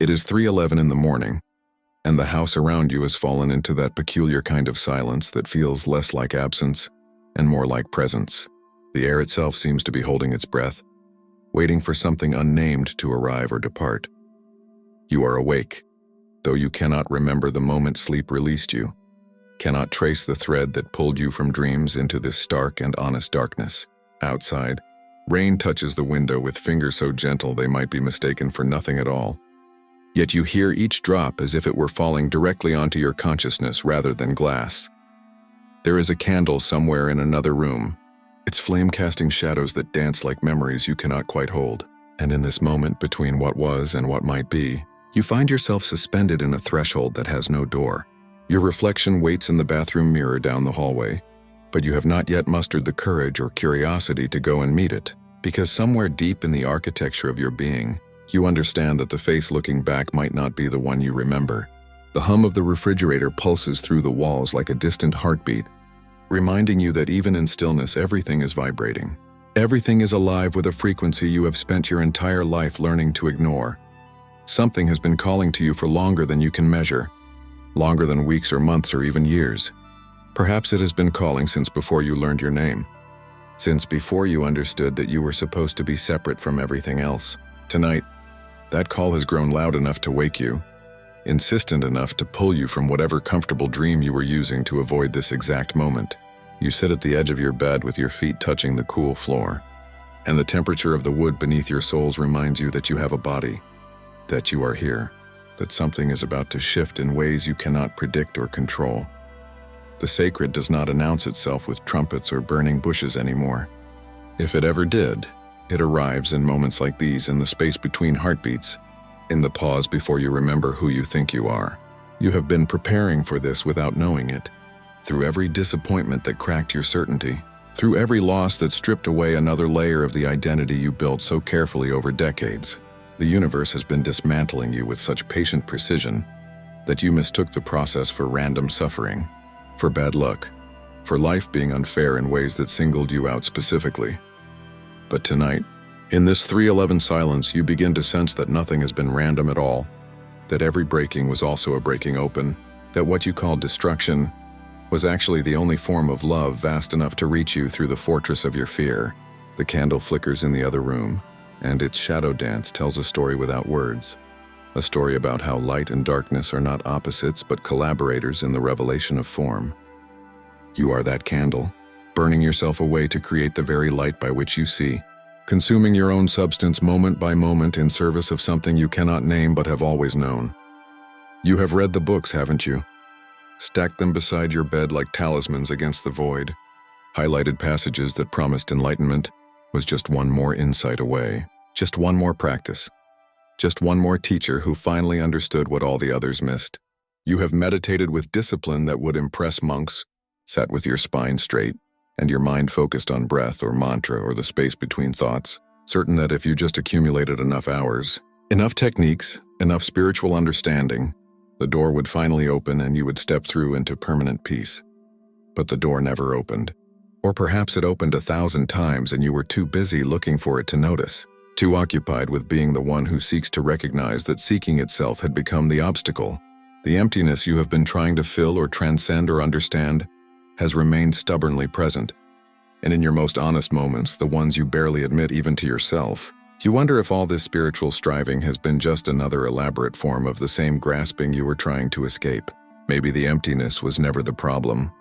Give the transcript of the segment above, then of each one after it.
It is 3:11 in the morning, and the house around you has fallen into that peculiar kind of silence that feels less like absence and more like presence. The air itself seems to be holding its breath, waiting for something unnamed to arrive or depart. You are awake, though you cannot remember the moment sleep released you, cannot trace the thread that pulled you from dreams into this stark and honest darkness. Outside, rain touches the window with fingers so gentle they might be mistaken for nothing at all. Yet you hear each drop as if it were falling directly onto your consciousness rather than glass. There is a candle somewhere in another room, its flame casting shadows that dance like memories you cannot quite hold. And in this moment between what was and what might be, you find yourself suspended in a threshold that has no door. Your reflection waits in the bathroom mirror down the hallway, but you have not yet mustered the courage or curiosity to go and meet it, because somewhere deep in the architecture of your being, you understand that the face looking back might not be the one you remember. The hum of the refrigerator pulses through the walls like a distant heartbeat, reminding you that even in stillness everything is vibrating. Everything is alive with a frequency you have spent your entire life learning to ignore. Something has been calling to you for longer than you can measure, longer than weeks or months or even years. Perhaps it has been calling since before you learned your name, since before you understood that you were supposed to be separate from everything else. Tonight, that call has grown loud enough to wake you, insistent enough to pull you from whatever comfortable dream you were using to avoid this exact moment. You sit at the edge of your bed with your feet touching the cool floor, and the temperature of the wood beneath your soles reminds you that you have a body, that you are here, that something is about to shift in ways you cannot predict or control. The sacred does not announce itself with trumpets or burning bushes anymore. If it ever did, it arrives in moments like these, in the space between heartbeats, in the pause before you remember who you think you are. You have been preparing for this without knowing it, through every disappointment that cracked your certainty, through every loss that stripped away another layer of the identity you built so carefully over decades. The universe has been dismantling you with such patient precision that you mistook the process for random suffering, for bad luck, for life being unfair in ways that singled you out specifically. But tonight, in this 3:11 silence, you begin to sense that nothing has been random at all, that every breaking was also a breaking open, that what you called destruction was actually the only form of love vast enough to reach you through the fortress of your fear. The candle flickers in the other room, and its shadow dance tells a story without words, a story about how light and darkness are not opposites but collaborators in the revelation of form. You are that candle, burning yourself away to create the very light by which you see, consuming your own substance moment by moment in service of something you cannot name but have always known. You have read the books, haven't you? Stacked them beside your bed like talismans against the void. Highlighted passages that promised enlightenment was just one more insight away, just one more practice, just one more teacher who finally understood what all the others missed. You have meditated with discipline that would impress monks, sat with your spine straight, and your mind focused on breath or mantra or the space between thoughts, certain that if you just accumulated enough hours, enough techniques, enough spiritual understanding, the door would finally open and you would step through into permanent peace. But the door never opened. Or perhaps it opened 1,000 times and you were too busy looking for it to notice, too occupied with being the one who seeks to recognize that seeking itself had become the obstacle. The emptiness you have been trying to fill or transcend or understand has remained stubbornly present, and in your most honest moments, the ones you barely admit even to yourself, you wonder if all this spiritual striving has been just another elaborate form of the same grasping you were trying to escape. Maybe the emptiness was never the problem,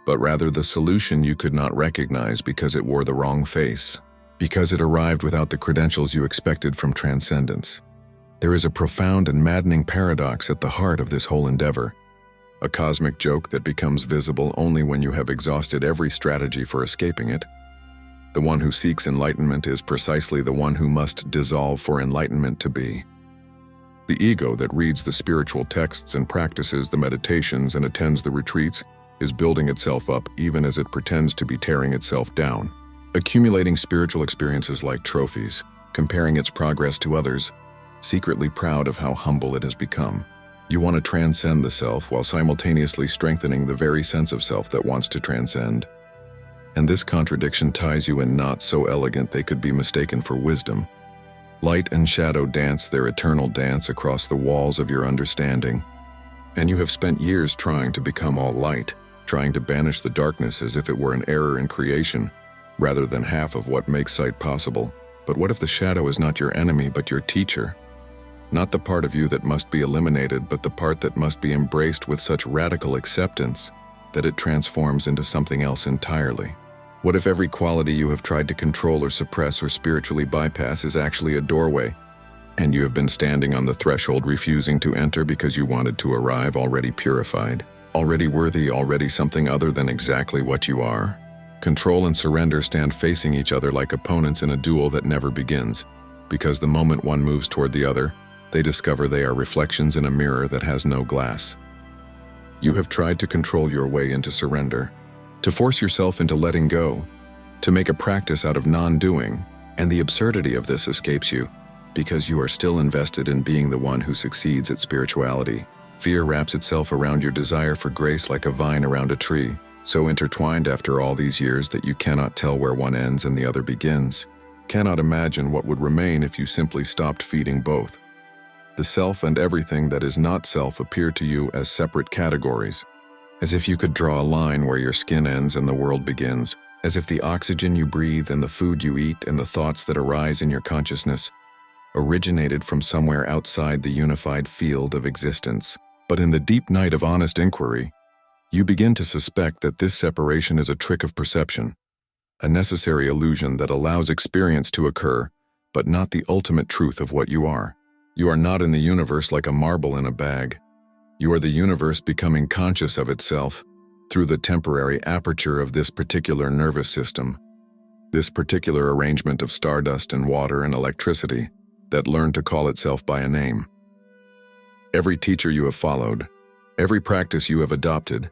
but rather the solution you could not recognize because it wore the wrong face, because it arrived without the credentials you expected from transcendence. There is a profound and maddening paradox at the heart of this whole endeavor. A cosmic joke that becomes visible only when you have exhausted every strategy for escaping it. The one who seeks enlightenment is precisely the one who must dissolve for enlightenment to be. The ego that reads the spiritual texts and practices the meditations and attends the retreats is building itself up even as it pretends to be tearing itself down, accumulating spiritual experiences like trophies, comparing its progress to others, secretly proud of how humble it has become. You want to transcend the self while simultaneously strengthening the very sense of self that wants to transcend. And this contradiction ties you in knots so elegant they could be mistaken for wisdom. Light and shadow dance their eternal dance across the walls of your understanding. And you have spent years trying to become all light, trying to banish the darkness as if it were an error in creation, rather than half of what makes sight possible. But what if the shadow is not your enemy but your teacher? Not the part of you that must be eliminated, but the part that must be embraced with such radical acceptance that it transforms into something else entirely. What if every quality you have tried to control or suppress or spiritually bypass is actually a doorway, and you have been standing on the threshold refusing to enter because you wanted to arrive already purified, already worthy, already something other than exactly what you are? Control and surrender stand facing each other like opponents in a duel that never begins, because the moment one moves toward the other, they discover they are reflections in a mirror that has no glass. You have tried to control your way into surrender, to force yourself into letting go, to make a practice out of non-doing, and the absurdity of this escapes you, because you are still invested in being the one who succeeds at spirituality. Fear wraps itself around your desire for grace like a vine around a tree, so intertwined after all these years that you cannot tell where one ends and the other begins, cannot imagine what would remain if you simply stopped feeding both. The self and everything that is not self appear to you as separate categories, as if you could draw a line where your skin ends and the world begins, as if the oxygen you breathe and the food you eat and the thoughts that arise in your consciousness originated from somewhere outside the unified field of existence. But in the deep night of honest inquiry, you begin to suspect that this separation is a trick of perception, a necessary illusion that allows experience to occur, but not the ultimate truth of what you are. You are not in the universe like a marble in a bag. You are the universe becoming conscious of itself through the temporary aperture of this particular nervous system, this particular arrangement of stardust and water and electricity that learned to call itself by a name. Every teacher you have followed, every practice you have adopted,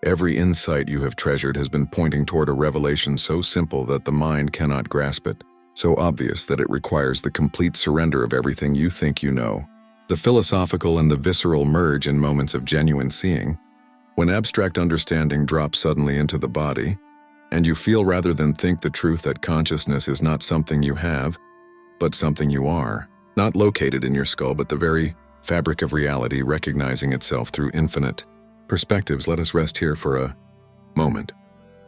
every insight you have treasured has been pointing toward a revelation so simple that the mind cannot grasp it, so obvious that it requires the complete surrender of everything you think you know. The philosophical and the visceral merge in moments of genuine seeing, when abstract understanding drops suddenly into the body, and you feel rather than think the truth that consciousness is not something you have, but something you are, not located in your skull but the very fabric of reality recognizing itself through infinite perspectives. Let us rest here for a moment.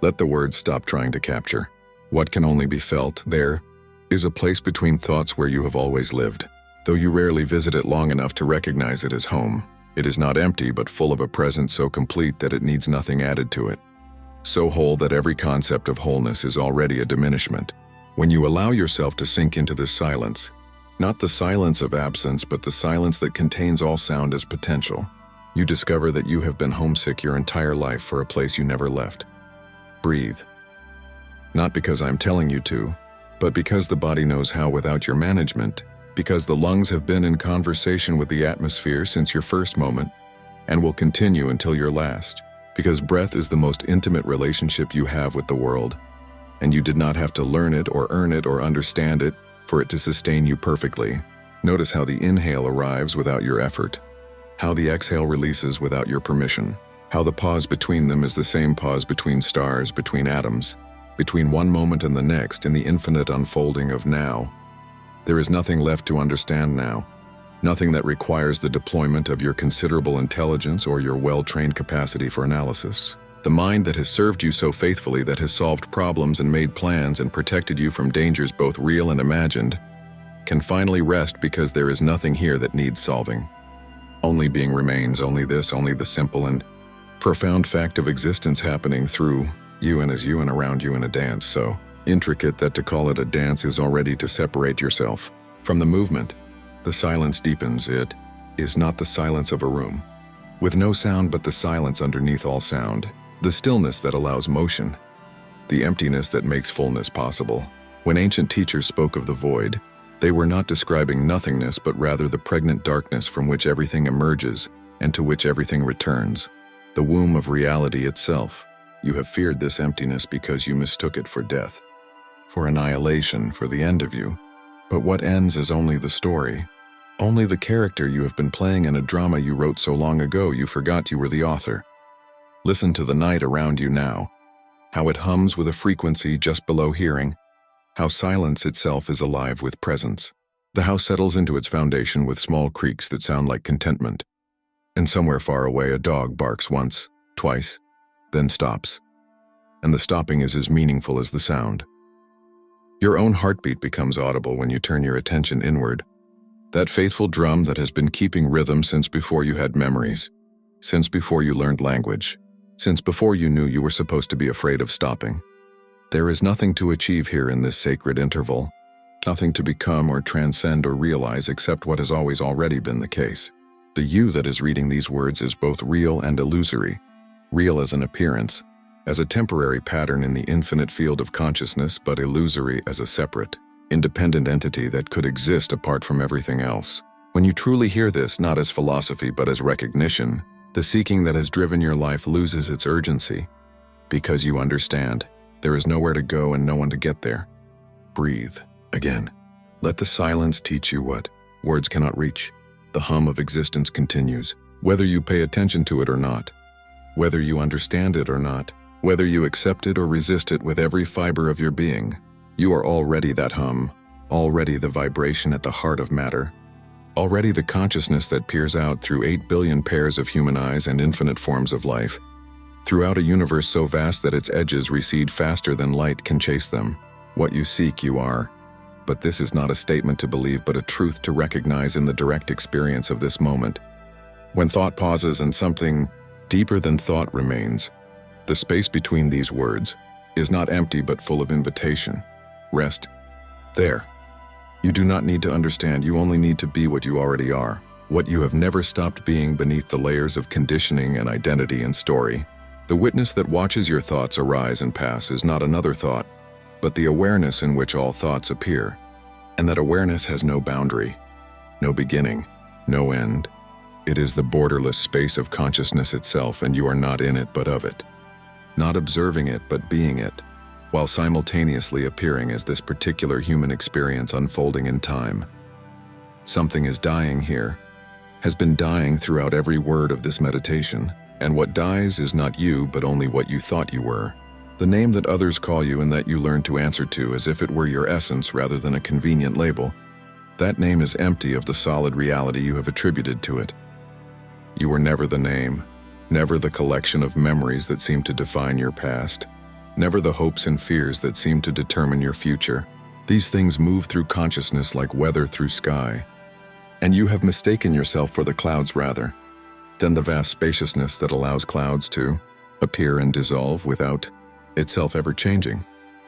Let the words stop trying to capture what can only be felt. There is a place between thoughts where you have always lived, though you rarely visit it long enough to recognize it as home. It is not empty but full of a presence so complete that it needs nothing added to it, so whole that every concept of wholeness is already a diminishment. When you allow yourself to sink into this silence, not the silence of absence but the silence that contains all sound as potential, you discover that you have been homesick your entire life for a place you never left. Breathe. Not because I'm telling you to, but because the body knows how without your management, because the lungs have been in conversation with the atmosphere since your first moment and will continue until your last, because breath is the most intimate relationship you have with the world, and you did not have to learn it or earn it or understand it for it to sustain you perfectly. Notice how the inhale arrives without your effort, how the exhale releases without your permission, how the pause between them is the same pause between stars, between atoms, between one moment and the next in the infinite unfolding of now. There is nothing left to understand now, nothing that requires the deployment of your considerable intelligence or your well-trained capacity for analysis. The mind that has served you so faithfully, that has solved problems and made plans and protected you from dangers both real and imagined, can finally rest because there is nothing here that needs solving. Only being remains, only this, only the simple and profound fact of existence happening through you and as you and around you in a dance so intricate that to call it a dance is already to separate yourself from the movement. The silence deepens. It is not the silence of a room, with no sound but the silence underneath all sound, the stillness that allows motion, the emptiness that makes fullness possible. When ancient teachers spoke of the void, they were not describing nothingness but rather the pregnant darkness from which everything emerges and to which everything returns, the womb of reality itself. You have feared this emptiness because you mistook it for death, for annihilation, for the end of you. But what ends is only the story, only the character you have been playing in a drama you wrote so long ago you forgot you were the author. Listen to the night around you now, how it hums with a frequency just below hearing, how silence itself is alive with presence. The house settles into its foundation with small creaks that sound like contentment. And somewhere far away, a dog barks once, twice, then stops. And the stopping is as meaningful as the sound. Your own heartbeat becomes audible when you turn your attention inward. That faithful drum that has been keeping rhythm since before you had memories, since before you learned language, since before you knew you were supposed to be afraid of stopping. There is nothing to achieve here in this sacred interval, nothing to become or transcend or realize except what has always already been the case. The you that is reading these words is both real and illusory, real as an appearance, as a temporary pattern in the infinite field of consciousness, but illusory as a separate, independent entity that could exist apart from everything else. When you truly hear this, not as philosophy but as recognition, the seeking that has driven your life loses its urgency, because you understand there is nowhere to go and no one to get there. Breathe again. Let the silence teach you what words cannot reach. The hum of existence continues, whether you pay attention to it or not, whether you understand it or not, whether you accept it or resist it with every fiber of your being. You are already that hum, already the vibration at the heart of matter, already the consciousness that peers out through 8 billion pairs of human eyes and infinite forms of life, throughout a universe so vast that its edges recede faster than light can chase them. What you seek, you are. But this is not a statement to believe, but a truth to recognize in the direct experience of this moment. When thought pauses and something deeper than thought remains, the space between these words is not empty but full of invitation. Rest there. You do not need to understand, you only need to be what you already are, what you have never stopped being beneath the layers of conditioning and identity and story. The witness that watches your thoughts arise and pass is not another thought, but the awareness in which all thoughts appear, and that awareness has no boundary, no beginning, no end. It is the borderless space of consciousness itself, and you are not in it but of it, not observing it but being it, while simultaneously appearing as this particular human experience unfolding in time. Something is dying here, has been dying throughout every word of this meditation, and what dies is not you but only what you thought you were. The name that others call you and that you learn to answer to as if it were your essence rather than a convenient label. That name is empty of the solid reality you have attributed to it. You were never the name, never the collection of memories that seem to define your past, never the hopes and fears that seem to determine your future. These things move through consciousness like weather through sky, and you have mistaken yourself for the clouds rather than the vast spaciousness that allows clouds to appear and dissolve without itself ever changing.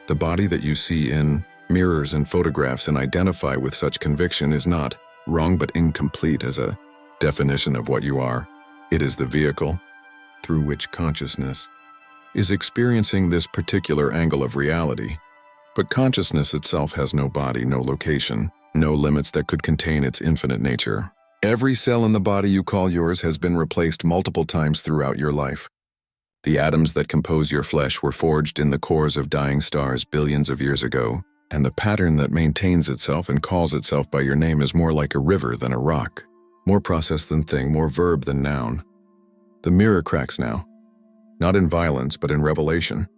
The body that you see in mirrors and photographs and identify with such conviction is not wrong but incomplete as a definition of what you are. It is the vehicle through which consciousness is experiencing this particular angle of reality. But consciousness itself has no body, no location, no limits that could contain its infinite nature. Every cell in the body you call yours has been replaced multiple times throughout your life. The atoms that compose your flesh were forged in the cores of dying stars billions of years ago, and the pattern that maintains itself and calls itself by your name is more like a river than a rock, more process than thing, more verb than noun. The mirror cracks now, not in violence but in revelation,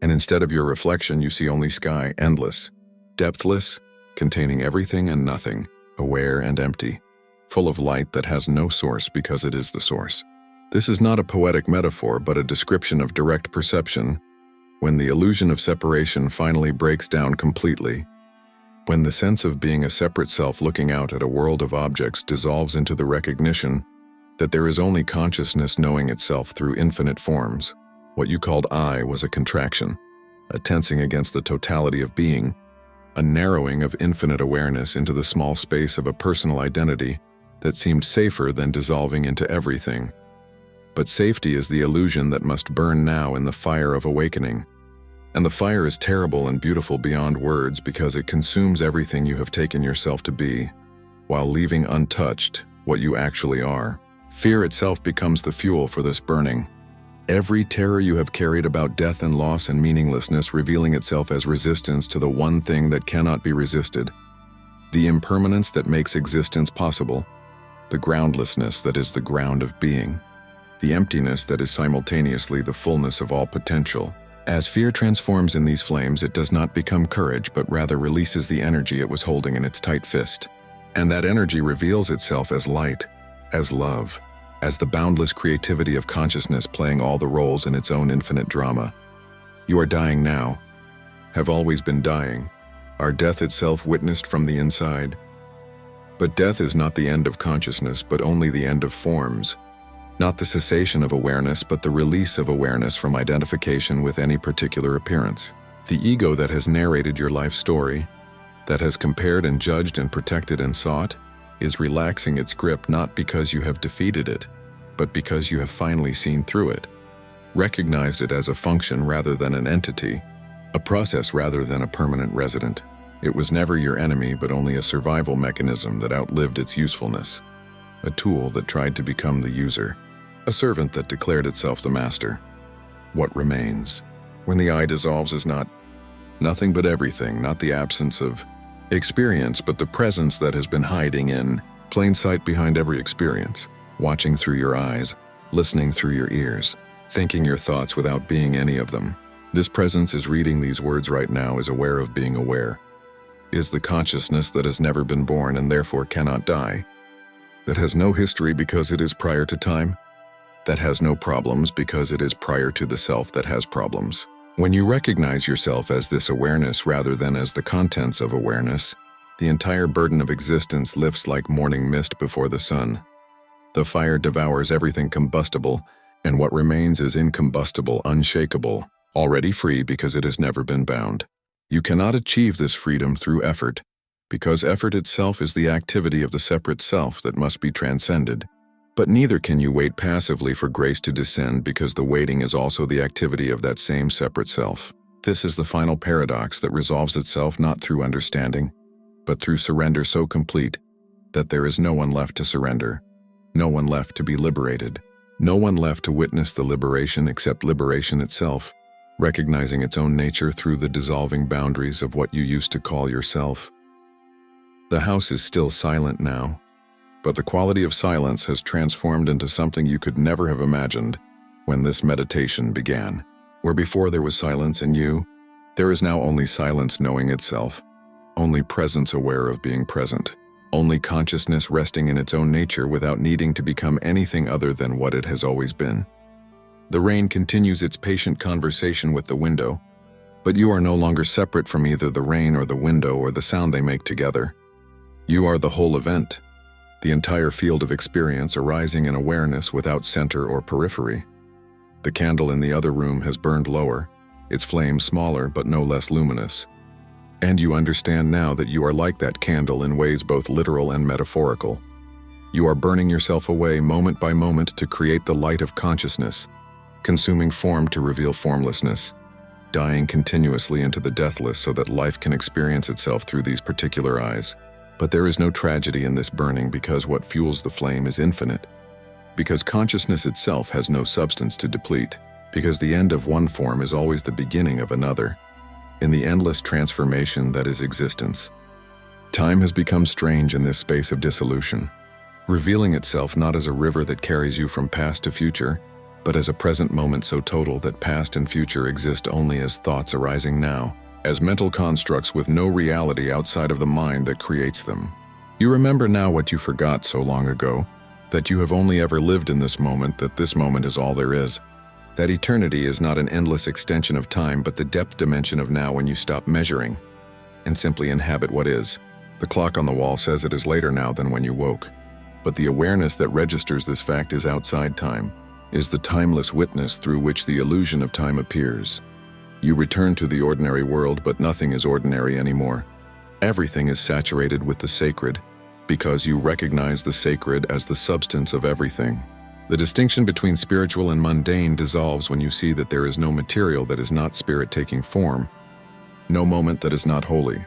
and instead of your reflection you see only sky, endless, depthless, containing everything and nothing, aware and empty, full of light that has no source because it is the source. This is not a poetic metaphor, but a description of direct perception, when the illusion of separation finally breaks down completely, when the sense of being a separate self looking out at a world of objects dissolves into the recognition that there is only consciousness knowing itself through infinite forms. What you called I was a contraction, a tensing against the totality of being, a narrowing of infinite awareness into the small space of a personal identity that seemed safer than dissolving into everything. But safety is the illusion that must burn now in the fire of awakening. And the fire is terrible and beautiful beyond words because it consumes everything you have taken yourself to be, while leaving untouched what you actually are. Fear itself becomes the fuel for this burning. Every terror you have carried about death and loss and meaninglessness revealing itself as resistance to the one thing that cannot be resisted, the impermanence that makes existence possible, the groundlessness that is the ground of being, the emptiness that is simultaneously the fullness of all potential. As fear transforms in these flames, it does not become courage, but rather releases the energy it was holding in its tight fist. And that energy reveals itself as light, as love, as the boundless creativity of consciousness playing all the roles in its own infinite drama. You are dying now, have always been dying, are death itself witnessed from the inside. But death is not the end of consciousness, but only the end of forms. Not the cessation of awareness, but the release of awareness from identification with any particular appearance. The ego that has narrated your life story, that has compared and judged and protected and sought, is relaxing its grip not because you have defeated it, but because you have finally seen through it, recognized it as a function rather than an entity, a process rather than a permanent resident. It was never your enemy, but only a survival mechanism that outlived its usefulness, a tool that tried to become the user, a servant that declared itself the master. What remains, when the I dissolves, is not nothing but everything, not the absence of experience, but the presence that has been hiding in plain sight behind every experience, watching through your eyes, listening through your ears, thinking your thoughts without being any of them. This presence is reading these words right now, is aware of being aware, is the consciousness that has never been born and therefore cannot die, that has no history because it is prior to time, that has no problems because it is prior to the self that has problems. When you recognize yourself as this awareness rather than as the contents of awareness, the entire burden of existence lifts like morning mist before the sun. The fire devours everything combustible, and what remains is incombustible, unshakable, already free because it has never been bound. You cannot achieve this freedom through effort, because effort itself is the activity of the separate self that must be transcended. But neither can you wait passively for grace to descend, because the waiting is also the activity of that same separate self. This is the final paradox that resolves itself not through understanding, but through surrender so complete that there is no one left to surrender, no one left to be liberated, no one left to witness the liberation except liberation itself, recognizing its own nature through the dissolving boundaries of what you used to call yourself. The house is still silent now, but the quality of silence has transformed into something you could never have imagined when this meditation began. Where before there was silence in you, there is now only silence knowing itself, only presence aware of being present, only consciousness resting in its own nature without needing to become anything other than what it has always been. The rain continues its patient conversation with the window, but you are no longer separate from either the rain or the window or the sound they make together. You are the whole event, the entire field of experience arising in awareness without center or periphery. The candle in the other room has burned lower, its flame smaller but no less luminous. And you understand now that you are like that candle in ways both literal and metaphorical. You are burning yourself away moment by moment to create the light of consciousness, consuming form to reveal formlessness, dying continuously into the deathless so that life can experience itself through these particular eyes. But there is no tragedy in this burning, because what fuels the flame is infinite, because consciousness itself has no substance to deplete, because the end of one form is always the beginning of another, in the endless transformation that is existence. Time has become strange in this space of dissolution, revealing itself not as a river that carries you from past to future, but as a present moment so total that past and future exist only as thoughts arising now, as mental constructs with no reality outside of the mind that creates them. You remember now what you forgot so long ago, that you have only ever lived in this moment, that this moment is all there is, that eternity is not an endless extension of time but the depth dimension of now when you stop measuring and simply inhabit what is. The clock on the wall says it is later now than when you woke, but the awareness that registers this fact is outside time, is the timeless witness through which the illusion of time appears. You return to the ordinary world, but nothing is ordinary anymore. Everything is saturated with the sacred, because you recognize the sacred as the substance of everything. The distinction between spiritual and mundane dissolves when you see that there is no material that is not spirit taking form, no moment that is not holy,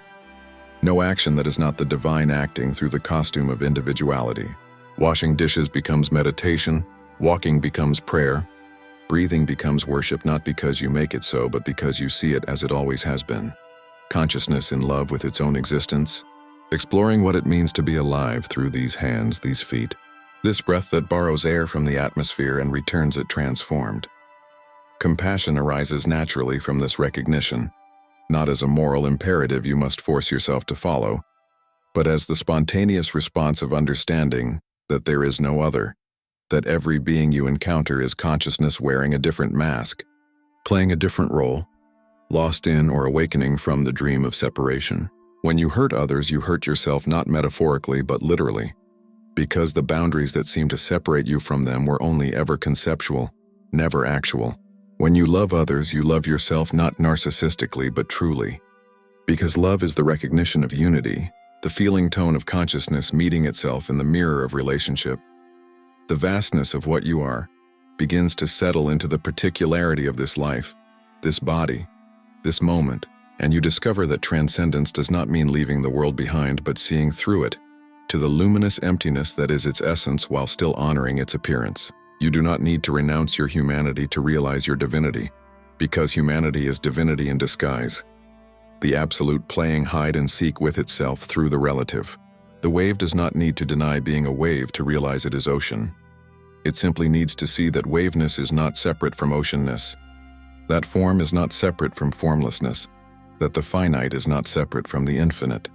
no action that is not the divine acting through the costume of individuality. Washing dishes becomes meditation, walking becomes prayer, breathing becomes worship, not because you make it so, but because you see it as it always has been. Consciousness in love with its own existence, exploring what it means to be alive through these hands, these feet, this breath that borrows air from the atmosphere and returns it transformed. Compassion arises naturally from this recognition, not as a moral imperative you must force yourself to follow, but as the spontaneous response of understanding that there is no other, that every being you encounter is consciousness wearing a different mask, playing a different role, lost in or awakening from the dream of separation. When you hurt others, you hurt yourself not metaphorically but literally, because the boundaries that seem to separate you from them were only ever conceptual, never actual. When you love others, you love yourself not narcissistically but truly, because love is the recognition of unity, the feeling tone of consciousness meeting itself in the mirror of relationship. The vastness of what you are begins to settle into the particularity of this life, this body, this moment, and you discover that transcendence does not mean leaving the world behind but seeing through it to the luminous emptiness that is its essence while still honoring its appearance. You do not need to renounce your humanity to realize your divinity, because humanity is divinity in disguise, the absolute playing hide and seek with itself through the relative. The wave does not need to deny being a wave to realize it is ocean. It simply needs to see that waveness is not separate from oceanness, that form is not separate from formlessness, that the finite is not separate from the infinite.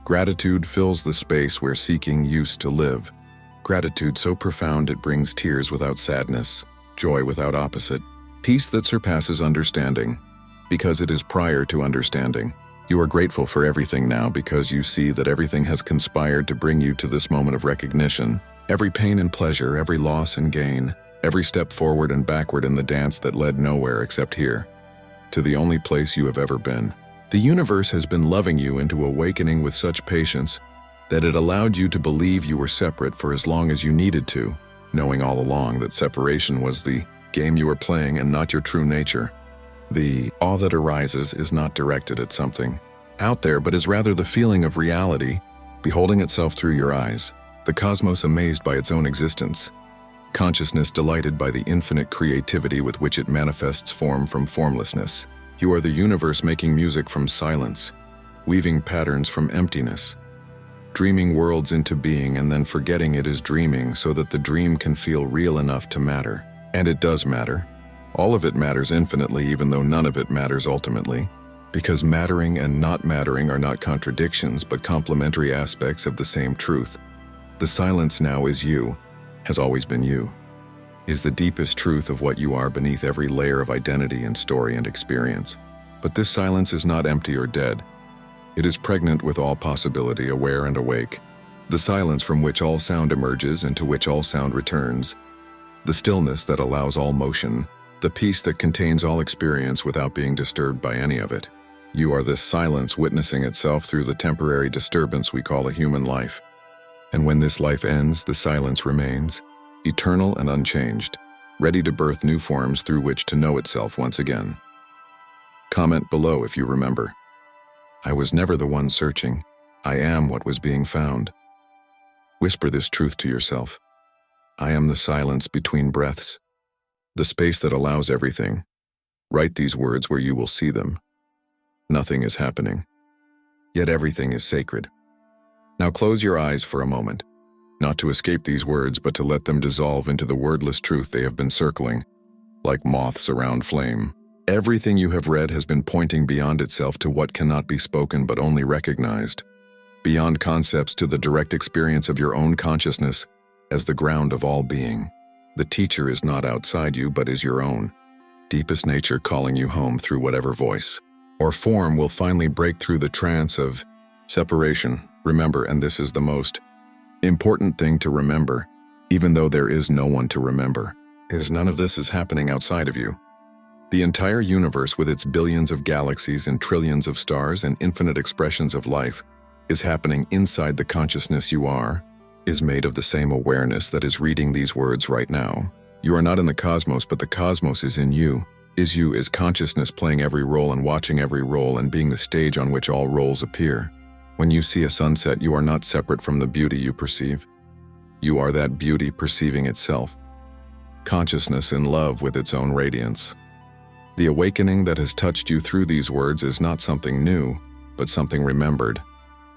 Gratitude fills the space where seeking used to live. Gratitude so profound it brings tears without sadness, joy without opposite, peace that surpasses understanding, because it is prior to understanding. You are grateful for everything now because you see that everything has conspired to bring you to this moment of recognition. Every pain and pleasure, every loss and gain, every step forward and backward in the dance that led nowhere except here, to the only place you have ever been. The universe has been loving you into awakening with such patience that it allowed you to believe you were separate for as long as you needed to, knowing all along that separation was the game you were playing and not your true nature. The awe that arises is not directed at something out there, but is rather the feeling of reality beholding itself through your eyes, the cosmos amazed by its own existence, consciousness delighted by the infinite creativity with which it manifests form from formlessness. You are the universe making music from silence, weaving patterns from emptiness, dreaming worlds into being and then forgetting it is dreaming so that the dream can feel real enough to matter. And it does matter. All of it matters infinitely, even though none of it matters ultimately, because mattering and not mattering are not contradictions but complementary aspects of the same truth. The silence now is you, has always been you, is the deepest truth of what you are beneath every layer of identity and story and experience. But this silence is not empty or dead. It is pregnant with all possibility, aware and awake. The silence from which all sound emerges and to which all sound returns. The stillness that allows all motion. The peace that contains all experience without being disturbed by any of it. You are this silence witnessing itself through the temporary disturbance we call a human life. And when this life ends, the silence remains, eternal and unchanged, ready to birth new forms through which to know itself once again. Comment below if you remember. I was never the one searching. I am what was being found. Whisper this truth to yourself. I am the silence between breaths, the space that allows everything. Write these words where you will see them. Nothing is happening, yet everything is sacred. Now close your eyes for a moment, not to escape these words, but to let them dissolve into the wordless truth they have been circling, like moths around flame. Everything you have read has been pointing beyond itself to what cannot be spoken but only recognized, beyond concepts to the direct experience of your own consciousness as the ground of all being. The teacher is not outside you but is your own, deepest nature calling you home through whatever voice or form will finally break through the trance of separation. Remember, and this is the most important thing to remember, even though there is no one to remember, is none of this is happening outside of you. The entire universe with its billions of galaxies and trillions of stars and infinite expressions of life is happening inside the consciousness you are, is made of the same awareness that is reading these words right now. You are not in the cosmos, but the cosmos is in you. You is consciousness playing every role and watching every role and being the stage on which all roles appear. When you see a sunset, you are not separate from the beauty you perceive. You are that beauty perceiving itself. Consciousness in love with its own radiance. The awakening that has touched you through these words is not something new, but something remembered.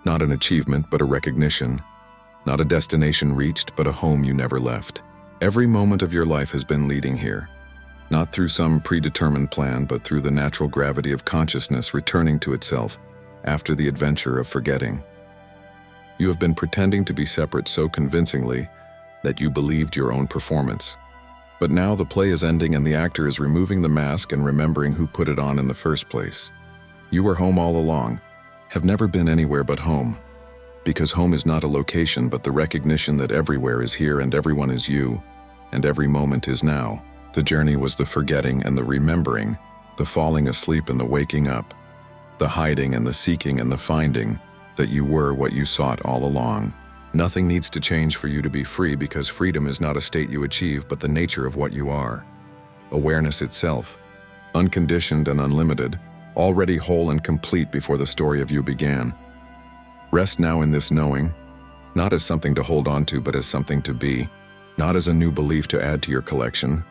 Not an achievement, but a recognition. Not a destination reached, but a home you never left. Every moment of your life has been leading here. Not through some predetermined plan, but through the natural gravity of consciousness returning to itself after the adventure of forgetting. You have been pretending to be separate so convincingly that you believed your own performance. But now the play is ending and the actor is removing the mask and remembering who put it on in the first place. You were home all along, have never been anywhere but home. Because home is not a location but the recognition that everywhere is here and everyone is you, and every moment is now. The journey was the forgetting and the remembering, the falling asleep and the waking up, the hiding and the seeking and the finding that you were what you sought all along. Nothing needs to change for you to be free because freedom is not a state you achieve but the nature of what you are. Awareness itself, unconditioned and unlimited, already whole and complete before the story of you began. Rest now in this knowing, not as something to hold on to but as something to be, not as a new belief to add to your collection,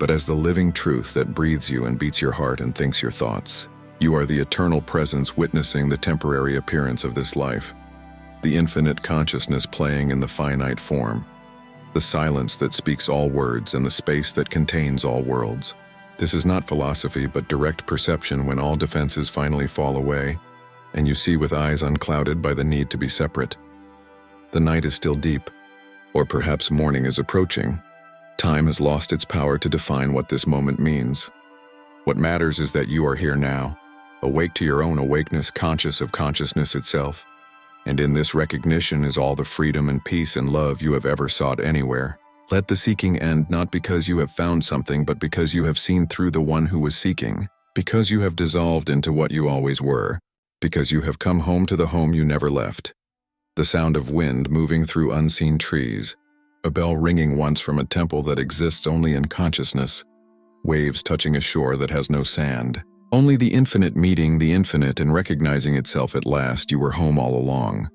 but as the living truth that breathes you and beats your heart and thinks your thoughts. You are the eternal presence witnessing the temporary appearance of this life, the infinite consciousness playing in the finite form, the silence that speaks all words and the space that contains all worlds. This is not philosophy but direct perception when all defenses finally fall away, and you see with eyes unclouded by the need to be separate. The night is still deep, or perhaps morning is approaching. Time has lost its power to define what this moment means. What matters is that you are here now, awake to your own awakeness, conscious of consciousness itself. And in this recognition is all the freedom and peace and love you have ever sought anywhere. Let the seeking end not because you have found something but because you have seen through the one who was seeking, because you have dissolved into what you always were, because you have come home to the home you never left. The sound of wind moving through unseen trees, a bell ringing once from a temple that exists only in consciousness, waves touching a shore that has no sand. Only the infinite meeting the infinite and recognizing itself at last. You were home all along.